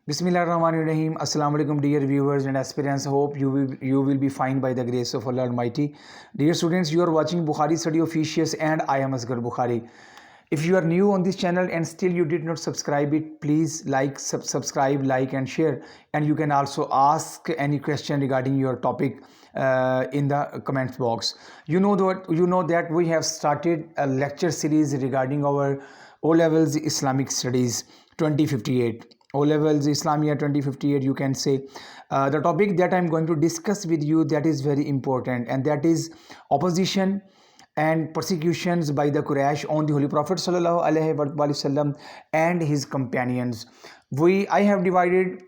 Bismillahirrahmanirrahim. Assalamu alaikum dear viewers and aspirants. Hope you will be fine by the grace of Allah Almighty. Dear students, you are watching Bukhari Study Officious and I am Asghar Bukhari. If you are new on this channel and still you did not subscribe it, please subscribe, like and share. And you can also ask any question regarding your topic in the comments box. You know that we have started a lecture series regarding our O-Levels Islamic Studies 2058. O-Levels Islamia 2058, you can say. The topic that I'm going to discuss with you, that is very important, and that is opposition and persecutions by the Quraysh on the Holy Prophet sallallahu alaihi wasallam and his companions. I have divided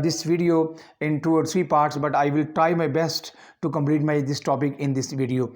this video in 2 or 3 parts, but I will try my best to complete this topic in this video.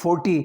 40,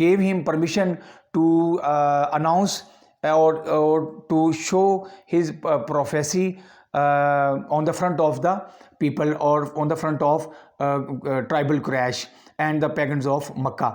gave him permission to announce or to show his prophecy on the front of the people or on the front of tribal Quraysh and the pagans of Makkah.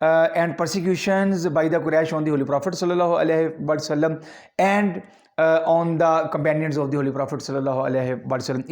and persecutions by the Quraysh on the Holy Prophet sallallahu alaihi wasallam and on the companions of the Holy Prophet sallallahu alaihi wasallam।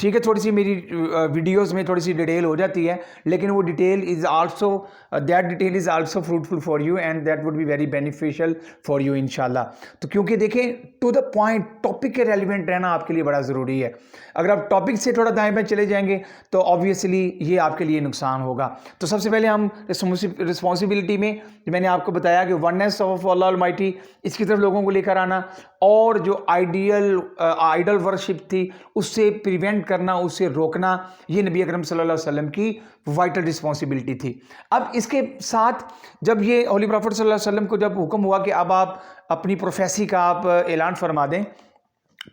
ٹھیک ہے، تھوڑی سی میری videos میں تھوڑی سی detail ہو جاتی ہے، لیکن وہ detail is also fruitful for you and that would be very beneficial for you انشاءاللہ. تو کیونکہ دیکھیں ٹو دا پوائنٹ، ٹاپک کے ریلیونٹ رہنا آپ کے لیے بڑا ضروری ہے. اگر آپ ٹاپک سے تھوڑا دائیں بائیں چلے جائیں گے تو آبویسلی یہ آپ کے لیے نقصان ہوگا. تو سب سے پہلے ہم رسپانسبلٹی میں نے آپ کو بتایا کہ وننس آف اللہ المائٹی، اس کی طرف لوگوں کو لے کر آنا، اور جو آئیڈل ورشپ تھی اس سے پریونٹ کرنا، اس سے روکنا، یہ نبی اکرم صلی اللہ علیہ وسلم کی وائٹل رسپانسبلٹی تھی. اب اس کے ساتھ جب یہ ہولی پروفٹ صلی اللہ علیہ وسلم کو جب حکم ہوا کہ اب آپ اپنی پروفیسی کا آپ اعلان فرما دیں،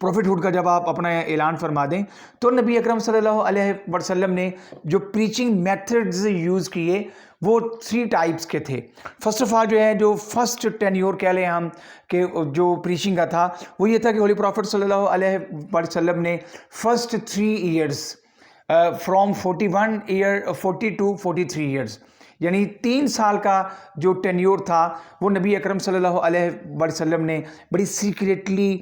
پروفٹ ہوڈ کا جب آپ اپنا اعلان فرما دیں، تو نبی اکرم صلی اللہ علیہ وسلم نے جو پریچنگ میتھڈز یوز کیے وہ 3 ٹائپس کے تھے. فرسٹ آف آل جو ہے، جو فرسٹ ٹینیور کہہ لیں ہم کہ جو پریچنگ کا تھا، وہ یہ تھا کہ ہولی پروفٹ صلی اللہ علیہ وسلم نے first 3 years from 40 to 43 years, یعنی 3 سال کا جو ٹینیور تھا وہ نبی اکرم صلی اللہ علیہ وسلم نے بڑی سیکریٹلی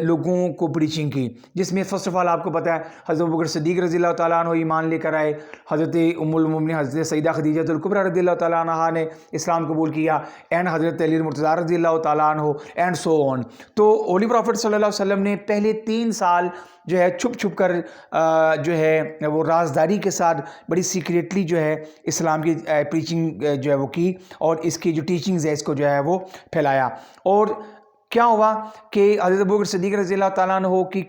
لوگوں کو پریچنگ کی، جس میں فرسٹ آف آل آپ کو پتہ ہے حضرت ابوبکر صدیق رضی اللہ تعالیٰ عنہ ایمان لے کر آئے، حضرت ام المومنین حضرت سیدہ خدیجہ الکبریٰ رضی اللہ تعالیٰ عنہ نے اسلام قبول کیا، اینڈ حضرت علی المرتضیٰ رضی اللہ تعالیٰ عنہ، اینڈ سو آن. تو ہولی پروفٹ صلی اللہ علیہ وسلم نے پہلے 3 سال جو ہے چھپ کر جو ہے وہ رازداری کے ساتھ بڑی سیکریٹلی جو ہے اسلام کی پریچنگ جو ہے وہ کی، اور اس کی جو ٹیچنگز ہے اس کو جو ہے وہ پھیلایا. اور کیا ہوا کہ حضرت ابوبکر صدیق رضی اللہ تعالیٰ عنہ کی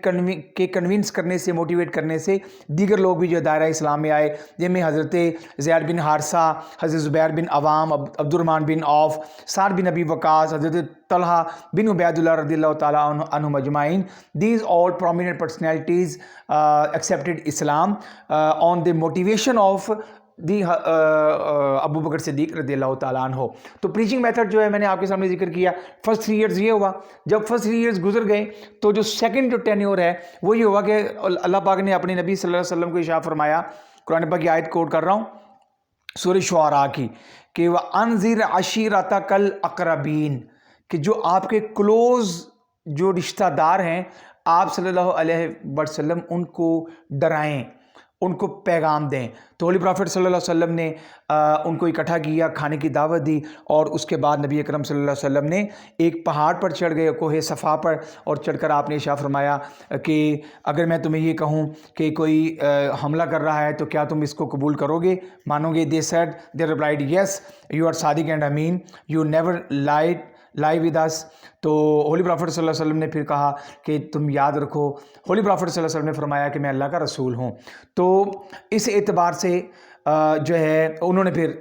کنونس کرنے سے، موٹیویٹ کرنے سے دیگر لوگ بھی جو دائرہ اسلام میں آئے، جن میں حضرت زید بن حارثہ، حضرت زبیر بن عوام، عبد الرحمن بن عوف، سعد بن ابی وقاص، حضرت طلحہ بن عبید اللہ رضی اللہ تعالیٰ عنہم اجمعین. These all prominent personalities accepted Islam on the motivation of دی ابو بکر صدیق رضی اللہ تعالیٰ عنہ. تو پریچنگ میتھڈ جو ہے میں نے آپ کے سامنے ذکر کیا، فرسٹ 3 ایئرز یہ ہوا. جب فرسٹ 3 ایئرز گزر گئے تو جو سیکنڈ جو ٹینیور ہے وہ یہ ہوا کہ اللہ پاک نے اپنے نبی صلی اللہ علیہ وسلم کو ارشاد فرمایا، قرآن پاک کی آیت کوٹ کر رہا ہوں سورہ شعراء کی، کہ وَأَنذِرْ عَشِيرَتَكَ الْأَقْرَبِينَ، کہ جو آپ کے کلوز جو رشتہ دار ہیں آپ صلی اللہ علیہ وسلم ان کو ڈرائیں، ان کو پیغام دیں. تو ہولی پروفٹ صلی اللہ علیہ وسلم نے ان کو اکٹھا کیا، کھانے کی دعوت دی، اور اس کے بعد نبی اکرم صلی اللہ علیہ وسلم نے ایک پہاڑ پر چڑھ گئے، کوہ صفا پر، اور چڑھ کر آپ نے ارشاد فرمایا کہ اگر میں تمہیں یہ کہوں کہ کوئی حملہ کر رہا ہے تو کیا تم اس کو قبول کرو گے، مانو گے؟ they replied yes, you are Sadiq and Amin, you never lie with us. تو ہولی پروفٹ صلی اللہ علیہ وسلم نے پھر کہا کہ تم یاد رکھو، ہولی پروفٹ صلی اللہ علیہ وسلم نے فرمایا کہ میں اللہ کا رسول ہوں. تو اس اعتبار سے جو ہے انہوں نے پھر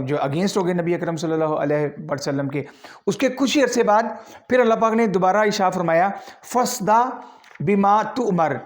جو اگینسٹ ہو گئے نبی اکرم صلی اللہ علیہ وسلم کے. اس کے کچھ ہی عرصے بعد پھر اللہ پاک نے دوبارہ ارشاد فرمایا فَصْدَعْ بِمَا تُؤْمَرْ،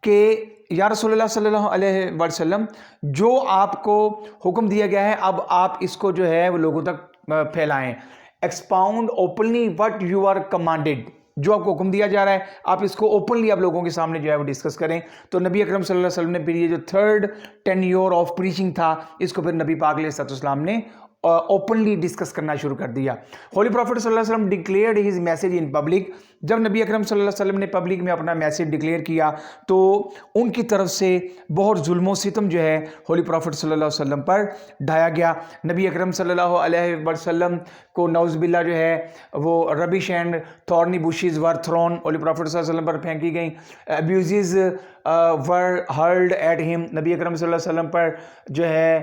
کہ یا رسول اللہ صلی اللہ علیہ وسلم جو آپ کو حکم دیا گیا ہے اب آپ اس کو جو ہے وہ لوگوں تک پھیلائیں. Expound openly what you are commanded, جو آپ کو حکم دیا جا رہا ہے آپ اس کو اوپنلی آپ لوگوں کے سامنے جو ہے وہ ڈسکس کریں. تو نبی اکرم صلی اللہ علیہ وسلم نے پھر یہ جو 3rd ٹینیور آف پریچنگ تھا اس کو پھر نبی پاک علیہ السلام نے اوپنلی ڈسکس کرنا شروع کر دیا. ہولی پروفٹ صلی اللہ علیہ وسلم declared his message in public. جب نبی اکرم صلی اللہ علیہ وسلم نے پبلک میں اپنا میسیج ڈکلیئر کیا تو ان کی طرف سے بہت ظلم و ستم جو ہے ہولی پروفٹ صلی اللہ علیہ وسلم پر ڈھایا گیا. نبی اکرم صلی اللہ علیہ وسلم کو نعوذ باللہ جو ہے وہ rubbish and thorny bushes were thrown holy prophet صلی اللہ علیہ وسلم پر پھینکی گئیں. ابیوزز ور ہرلڈ ایٹ ہم، نبی اکرم صلی اللہ علیہ وسلم پر جو ہے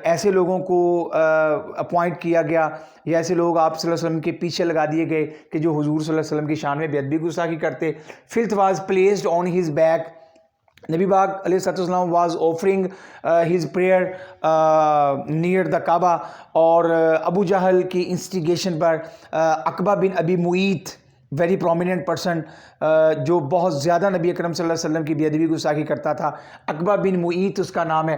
ایسے لوگوں کو اپوائنٹ کیا گیا یا ایسے لوگ آپ صلی اللہ علیہ وسلم کے پیچھے لگا دیے گئے کہ جو حضور صلی اللہ علیہ وسلم کی شان میں بے ادبی گستاخی کرتے. filth was placed on his back. نبی پاک علیہ السلام was offering his prayer near the Kaaba, اور ابو جہل کی انسٹیگیشن پر عقبہ بن ابی معیط، ویری پرومیننٹ پرسن جو بہت زیادہ نبی اکرم صلی اللہ علیہ وسلم کی بے ادبی گستاخی کرتا تھا، عقبہ بن معیط اس کا نام ہے.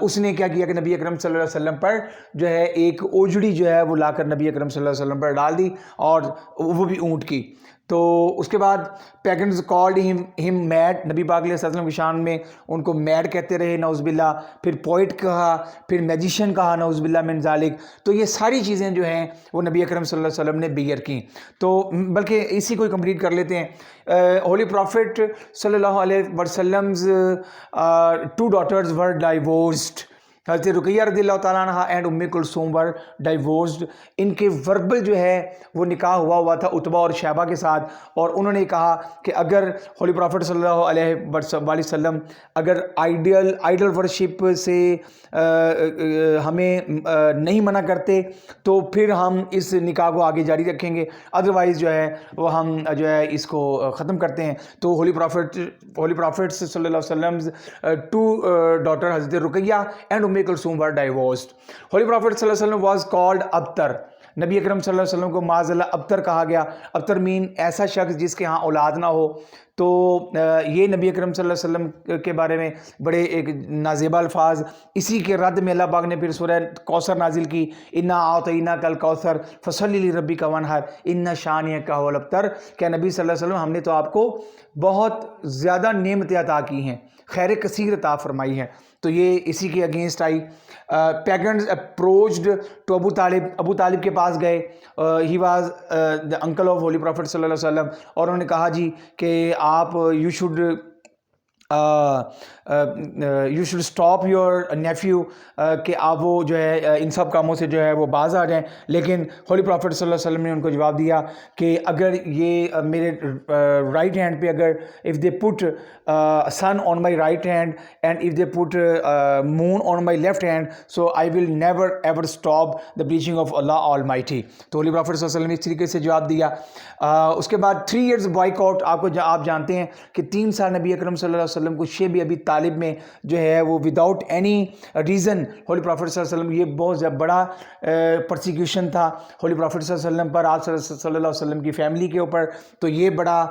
اس نے کیا کیا کہ نبی اکرم صلی اللہ علیہ وسلم پر جو ہے ایک اوجڑی جو ہے وہ لا کر نبی اکرم صلی اللہ علیہ وسلم پر ڈال دی، اور وہ بھی اونٹ کی. تو اس کے بعد پیگنز کالڈ ہم میڈ، نبی پاک علیہ السلام کی شان میں ان کو میڈ کہتے رہے نعوذ باللہ، پھر پوئٹ کہا، پھر میجیشین کہا نعوذ باللہ من ذالک. تو یہ ساری چیزیں جو ہیں وہ نبی اکرم صلی اللہ علیہ وسلم نے بیئر کی. تو بلکہ اسی کو کمپلیٹ کر لیتے ہیں. ہولی پروفٹ صلی اللہ علیہ وسلم's two daughters were divorced. حضرت رقیہ رضی اللہ تعالیٰ عنہ اینڈ ام کلثوم ور ڈائیورسڈ. ان کے وربل جو ہے وہ نکاح ہوا تھا عتبہ اور شیبہ کے ساتھ، اور انہوں نے کہا کہ اگر ہولی پروفٹ صلی اللہ علیہ وسلم اگر آئیڈل ورشپ سے ہمیں نہیں منع کرتے تو پھر ہم اس نکاح کو آگے جاری رکھیں گے، ادروائز جو ہے وہ ہم جو ہے اس کو ختم کرتے ہیں. تو ہولی پروفٹ صلی اللہ علیہ وسلم ٹو ڈاٹر حضرت رقیہ اینڈ ام کلثوم ور ڈائیورسڈ. ہولی پروفٹ صلی اللہ علیہ وسلم واز کالڈ ابتر. نبی اکرم صلی اللہ علیہ وسلم کو معاذ اللہ ابتر کہا گیا. ابتر مین ایسا شخص جس کے ہاں اولاد نہ ہو. تو یہ نبی اکرم صلی اللہ علیہ وسلم کے بارے میں بڑے ایک نازیبہ الفاظ. اسی کے رد میں اللہ پاک نے پھر سورہ کوثر نازل کی، انا اعطیناک الکوثر فصلی لربک وانحر ان شانئک هو الابتر. کہ نبی صلی اللہ علیہ وسلم ہم نے تو آپ کو بہت زیادہ نعمتیں عطا کی ہیں، خیر کثیر عطا فرمائی ہے. تو یہ اسی کے اگینسٹ آئی. Pagans approached to Abu Talib. Abu Talib کے پاس گئے. He was the uncle of holy prophet صلی اللہ علیہ وسلم. اور انہوں نے کہا جی کہ آپ you should stop your nephew, کہ آپ وہ جو ہے ان سب کاموں سے جو ہے وہ باز آ جائیں. لیکن ہولی پروفٹ صلی اللہ علیہ وسلم نے ان کو جواب دیا کہ اگر یہ میرے رائٹ ہینڈ پہ اگر if they put sun on my right hand and if they put moon on my left hand so I will never ever stop the preaching of اللہ آل مائٹی. تو ہولی پروفٹ صلی اللہ علیہ وسلم نے اس طریقے سے جواب دیا. اس کے بعد 3 years بائک آؤٹ. آپ جانتے ہیں کہ 3 سال نبی اکرم صلی اللہ علیہ وسلم کو شیب ابی طالب میں جو ہے وہ without any reason Holi prophet صلی اللہ علیہ وسلم، یہ بہت بڑا پرسیکیوشن تھا ہولی پروفٹ صلی اللہ علیہ وسلم پر، آپ صلی اللہ علیہ وسلم کی فیملی کے اوپر. تو یہ بڑا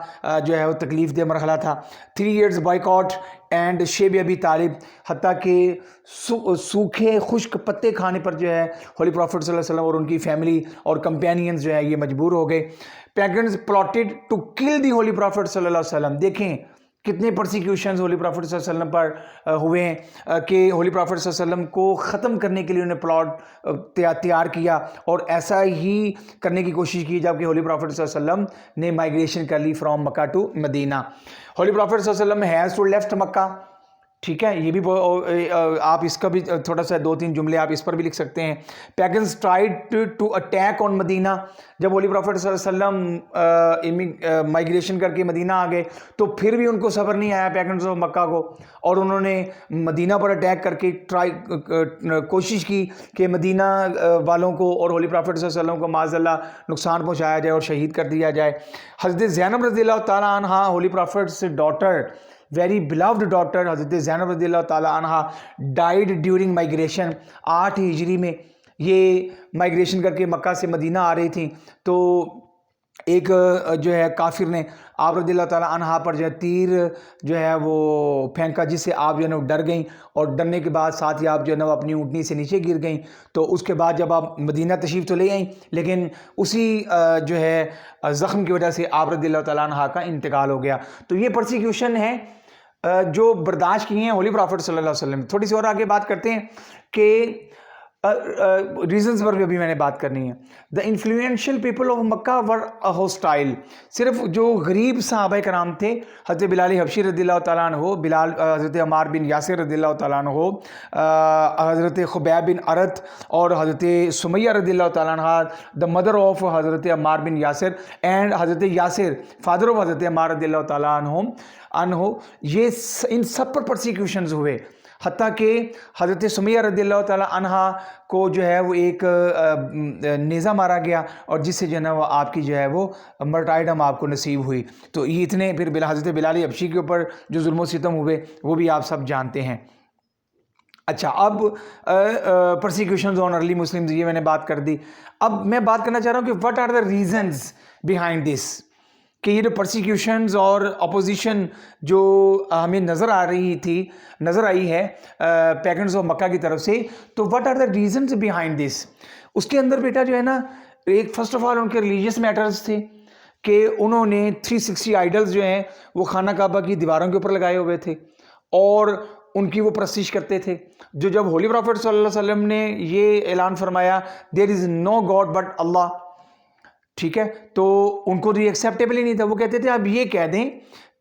جو ہے وہ تکلیف دہ مرحلہ تھا. 3 years بائک آؤٹ اینڈ شیب ابی طالب، حتیٰ کہ سوکھے خشک پتے کھانے پر جو ہے ہولی پروفٹ صلی اللہ علیہ وسلم اور ان کی فیملی اور کمپینینز جو ہے یہ مجبور ہو گئے. Pagans plotted to kill the Holi prophet صلی اللہ علیہ وسلم. دیکھیں کتنے پرسیکیوشنز ہولی پروفٹ صلی اللہ علیہ وسلم پر ہوئے ہیں کہ ہولی پروفٹ صلی اللہ علیہ وسلم کو ختم کرنے کے لیے انہوں نے پلاٹ تیار کیا، اور ایسا ہی کرنے کی کوشش کی جب کہ ہولی پروفٹ صلی اللہ علیہ وسلم نے مائگریشن کر لی from Mecca to Medina. Holy prophet صلی اللہ علیہ وسلم ہیز ٹو لیفٹ مکہ. ٹھیک ہے، یہ بھی آپ اس کا بھی تھوڑا سا 2-3 جملے آپ اس پر بھی لکھ سکتے ہیں. Pagans tried to attack on Medina. جب ہولی پروفٹ صلی اللہ علیہ وسلم مائگریشن کر کے مدینہ آ گئے تو پھر بھی ان کو صبر نہیں آیا پیگنز آف مکہ کو، اور انہوں نے مدینہ پر اٹیک کر کے کوشش کی کہ مدینہ والوں کو اور ہولی پروفٹ صلی اللہ علیہ وسلم کو معاذ اللہ نقصان پہنچایا جائے اور شہید کر دیا جائے. حضرت زینب رضی اللہ تعالیٰ عنہ holy prophet's daughter, very beloved daughter حضرت زینب رضی اللہ تعالیٰ عنہ ڈائیڈ ڈیورنگ مائگریشن. 8 ہجری میں یہ مائگریشن کر کے مکہ سے مدینہ آ رہی تھیں. تو ایک جو ہے کافر نے آپ رضی اللہ تعالیٰ عنہ پر جو ہے تیر جو ہے وہ پھینکا، جس سے آپ جو ہے نا ڈر گئیں، اور ڈرنے کے بعد ساتھ ہی آپ جو ہے نا وہ اپنی اونٹنی سے نیچے گر گئیں. تو اس کے بعد جب آپ مدینہ تشریف تو لے آئیں، لیکن اسی جو ہے زخم کی وجہ سے آپ رضی اللہ تعالیٰ عنہ کا انتقال ہو گیا. تو یہ پرسیکیوشن ہے جو برداشت کی ہیں ہولی پروفٹ صلی اللہ علیہ وسلم. تھوڑی سی اور آگے بات کرتے ہیں کہ ریزنز پر بھی ابھی میں نے بات کرنی ہے. The influential people of Mecca were hostile. صرف جو غریب صحابہ کرام تھے، حضرت بلال حبشی رضی اللہ تعالیٰ عنہ، حضرت عمار بن یاسر رضی اللہ تعالیٰ عنہ، حضرت خبیب بن عرط اور حضرت سمیہ رضی اللہ تعالیٰ عنہ، دا مدر آف حضرت عمار بن یاسر اینڈ حضرت یاسر فادر آف حضرت عمار رضی اللہ تعالیٰ عنہ، یہ ان سب پر پرسیکیوشنز ہوئے. حتیٰ کہ حضرت سمیہ رضی اللہ تعالیٰ عنہ کو جو ہے وہ ایک نیزہ مارا گیا، اور جس سے جو ہے نا وہ آپ کی جو ہے وہ مرٹائڈم آپ کو نصیب ہوئی. تو یہ اتنے پھر حضرت بلال حبشی کے اوپر جو ظلم و ستم ہوئے وہ بھی آپ سب جانتے ہیں. اچھا، اب پرسیکیوشنز آن ارلی مسلمز یہ میں نے بات کر دی. اب میں بات کرنا چاہ رہا ہوں کہ what are the reasons behind this, کہ یہ جو پرسیکیوشنز اور اپوزیشن جو ہمیں نظر آئی ہے پیگنز آف مکہ کی طرف سے، تو what are the reasons behind this. اس کے اندر بیٹا جو ہے نا، ایک فرسٹ آف آل ان کے ریلیجیس میٹرز تھے. کہ انہوں نے 360 آئیڈلز جو ہیں وہ خانہ کعبہ کی دیواروں کے اوپر لگائے ہوئے تھے اور ان کی وہ پرستش کرتے تھے. جو جب ہولی پرافٹ صلی اللہ علیہ وسلم نے یہ اعلان فرمایا دیر از نو گاڈ بٹ اللہ, ٹھیک ہے, تو ان کو تو یہ ایکسیپٹیبل ہی نہیں تھا. وہ کہتے تھے اب یہ کہہ دیں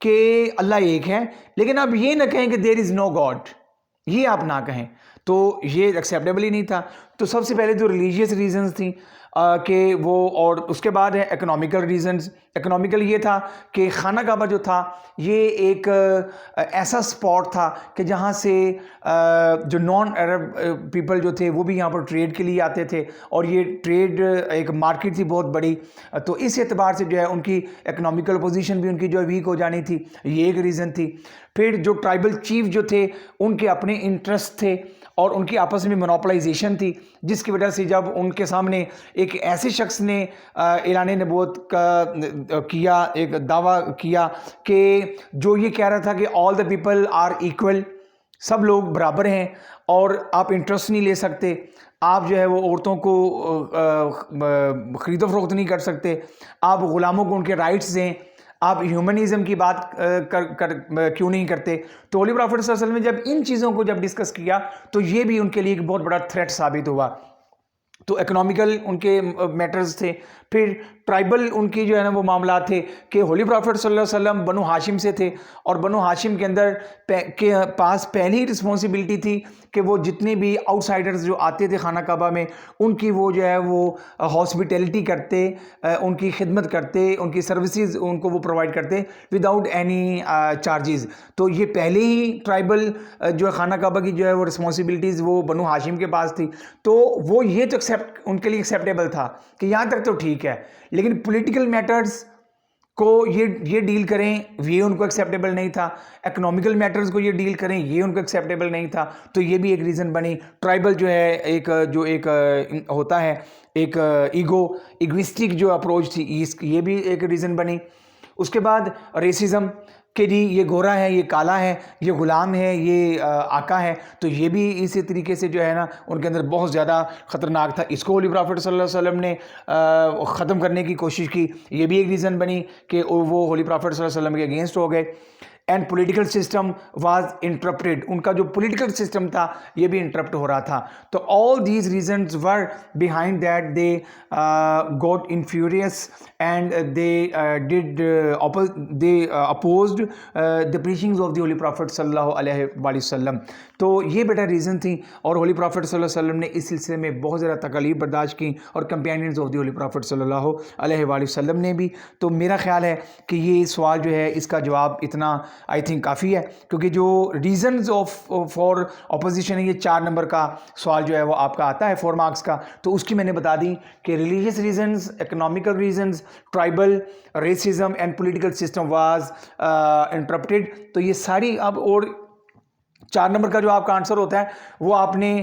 کہ اللہ ایک ہے, لیکن اب یہ نہ کہیں کہ دیر از نو گاڈ, یہ آپ نہ کہیں, تو یہ ایکسیپٹیبل ہی نہیں تھا. تو سب سے پہلے جو ریلیجیس ریزنز تھیں کہ وہ, اور اس کے بعد ہے اکنامیکل ریزنز. اکنامیکل یہ تھا کہ خانہ کعبہ جو تھا یہ ایک ایسا سپاٹ تھا کہ جہاں سے جو نان عرب پیپل جو تھے وہ بھی یہاں پر ٹریڈ کے لیے آتے تھے, اور یہ ٹریڈ ایک مارکیٹ تھی بہت بڑی. تو اس اعتبار سے جو ہے ان کی اکنامیکل پوزیشن بھی ان کی جو ہے ویک ہو جانی تھی, یہ ایک ریزن تھی. پھر جو ٹرائبل چیف جو تھے ان کے اپنے انٹرسٹ تھے اور ان کی آپس میں مونوپلائزیشن تھی, جس کی وجہ سے جب ان کے سامنے ایک ایسے شخص نے اعلان نبوت کا کیا, ایک دعویٰ کیا کہ جو یہ کہہ رہا تھا کہ آل دا پیپل آر ایکول, سب لوگ برابر ہیں اور آپ انٹرسٹ نہیں لے سکتے, آپ جو ہے وہ عورتوں کو خرید و فروخت نہیں کر سکتے, آپ غلاموں کو ان کے رائٹس دیں, آپ ہیومنزم کی بات کیوں نہیں کرتے. تو ہولی پرافٹ صلی اللہ علیہ وسلم نے جب ان چیزوں کو جب ڈسکس کیا تو یہ بھی ان کے لیے ایک بہت بڑا تھریٹ ثابت ہوا. تو اکنامیکل ان کے میٹرز تھے. پھر ٹرائبل ان کی جو ہے نا وہ معاملات تھے کہ ہولی پرافٹ صلی اللہ علیہ وسلم بنو ہاشم سے تھے, اور بنو ہاشم کے اندر کے پاس پہلی رسپانسبلٹی تھی کہ وہ جتنے بھی آؤٹ سائڈرز جو آتے تھے خانہ کعبہ میں ان کی وہ جو ہے وہ ہاسپٹیلٹی کرتے, ان کی خدمت کرتے, ان کی سروسز ان کو وہ پرووائڈ کرتے وداؤٹ اینی چارجز. تو یہ پہلے ہی ٹرائبل جو ہے خانہ کعبہ کی جو ہے وہ رسپانسبلٹیز وہ بنو ہاشم کے پاس تھی. تو وہ یہ تو ان کے لیے ایکسیپٹیبل تھا کہ یہاں تک تو ٹھیک ہے, لیکن پولیٹیکل میٹرز کو یہ ڈیل کریں یہ ان کو ایکسیپٹیبل نہیں تھا, اکنامیکل میٹرز کو یہ ڈیل کریں یہ ان کو ایکسیپٹیبل نہیں تھا. تو یہ بھی ایک ریزن بنی. ٹرائبل جو ہے ایک ہوتا ہے ایک ایگوسٹک جو اپروچ تھی, یہ بھی ایک ریزن بنی. اس کے بعد ریسزم کہ جی یہ گورا ہے, یہ کالا ہے, یہ غلام ہے, یہ آقا ہے, تو یہ بھی اسی طریقے سے جو ہے نا ان کے اندر بہت زیادہ خطرناک تھا. اس کو ہولی پرافٹ صلی اللہ علیہ وسلم نے ختم کرنے کی کوشش کی, یہ بھی ایک ریزن بنی کہ وہ ہولی پرافٹ صلی اللہ علیہ وسلم کے اگینسٹ ہو گئے. And political system was interrupted, ان کا جو پولیٹیکل سسٹم تھا یہ بھی انٹرپٹ ہو رہا تھا. تو all these reasons were behind that they got infuriated and they opposed the preachings of the holy prophet صلی اللہ علیہ وآلہ وسلم. تو یہ بیٹا ریزن تھی, اور ہولی پرافٹ صلی اللہ علیہ وسلم نے اس سلسلے میں بہت زیادہ تکالیف برداشت کی, اور companions of the Holi profit صلی اللہ علیہ وآلہ وسلم نے بھی. تو میرا خیال ہے کہ یہ سوال جو ہے اس کا جواب اتنا آئی تھنک کافی ہے, کیونکہ جو ریزنز فار اپوزیشن ہے یہ 4 نمبر کا سوال جو ہے وہ آپ کا آتا ہے 4 مارکس کا. تو اس کی میں نے بتا دی کہ religious reasons, economical reasons, tribal, racism and political system was interrupted. تو یہ ساری اب, اور 4 نمبر کا جو آپ کا آنسر ہوتا ہے وہ آپ نے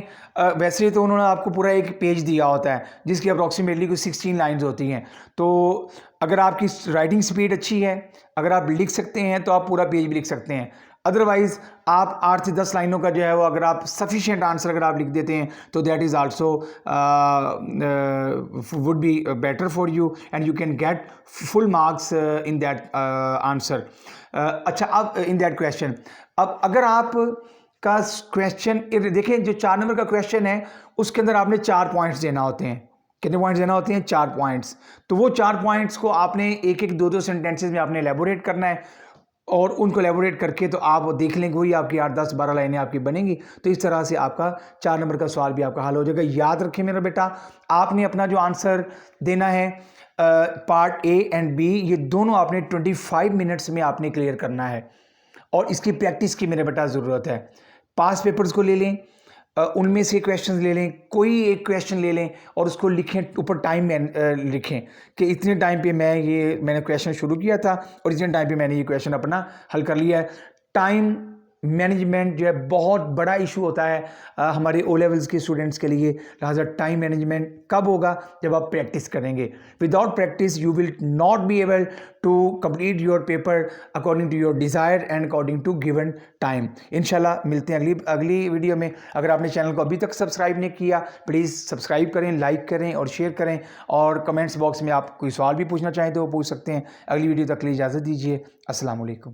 ویسے تو انہوں نے آپ کو پورا ایک پیج دیا ہوتا ہے جس کی اپروکسیمیٹلی کوئی 16 لائنز ہوتی ہیں. تو اگر آپ کی رائٹنگ سپیڈ اچھی ہے, اگر آپ لکھ سکتے ہیں تو آپ پورا پیج بھی لکھ سکتے ہیں. ادروائز آپ 8 سے 10 لائنوں کا جو ہے وہ اگر آپ سفیشینٹ آنسر اگر آپ لکھ دیتے ہیں تو that is also would be better for you and you can get full marks in that answer. اچھا, اب ان دیٹ کویشچن, اب اگر آپ کا کویشچن دیکھیں جو 4 نمبر کا کویشچن ہے اس کے اندر آپ نے 4 پوائنٹس دینا ہوتے ہیں. کتنے پوائنٹس دینا ہوتے ہیں؟ 4 پوائنٹس. تو وہ 4 پوائنٹس کو آپ نے ایک 2 سینٹینسز میں آپ نے ایلیبوریٹ کرنا ہے, اور ان کو ایلیبوریٹ کر کے تو آپ دیکھ لیں گے وہی آپ کی 8 10 12 لائنیں آپ کی بنیں گی. تو اس طرح سے آپ کا 4 نمبر کا سوال بھی آپ کا حل ہو جائے گا. یاد رکھیں میرا بیٹا, آپ نے اپنا جو آنسر دینا ہے پارٹ اے اینڈ بی یہ دونوں آپ نے 25 منٹس میں آپ نے کلیئر کرنا ہے, اور اس کی پریکٹس کی میرے بیٹا ضرورت ہے. پاس پیپرز کو لے لیں, ان میں سے کویشچنز لے لیں, کوئی ایک کویشچن لے لیں اور اس کو لکھیں, اوپر ٹائم میں لکھیں کہ اتنے ٹائم پہ میں نے کویشچن شروع کیا تھا اور اتنے ٹائم پہ میں نے یہ کویشچن اپنا حل کر لیا ہے. ٹائم مینجمنٹ جو ہے بہت بڑا ایشو ہوتا ہے ہمارے او لیولز کے اسٹوڈنٹس کے لیے. لہٰذا ٹائم مینجمنٹ کب ہوگا؟ جب آپ پریکٹس کریں گے. Without practice you will not be able to complete your paper according to your desire and according to given time. انشاءاللہ ملتے ہیں اگلی ویڈیو میں. اگر آپ نے چینل کو ابھی تک سبسکرائب نہیں کیا پلیز سبسکرائب کریں، لائک کریں اور شیئر کریں، اور کمنٹس باکس میں آپ کوئی سوال بھی پوچھنا چاہیں تو وہ پوچھ سکتے ہیں. اگلی ویڈیو تک کے لیے اجازت دیجیے. السلام علیکم.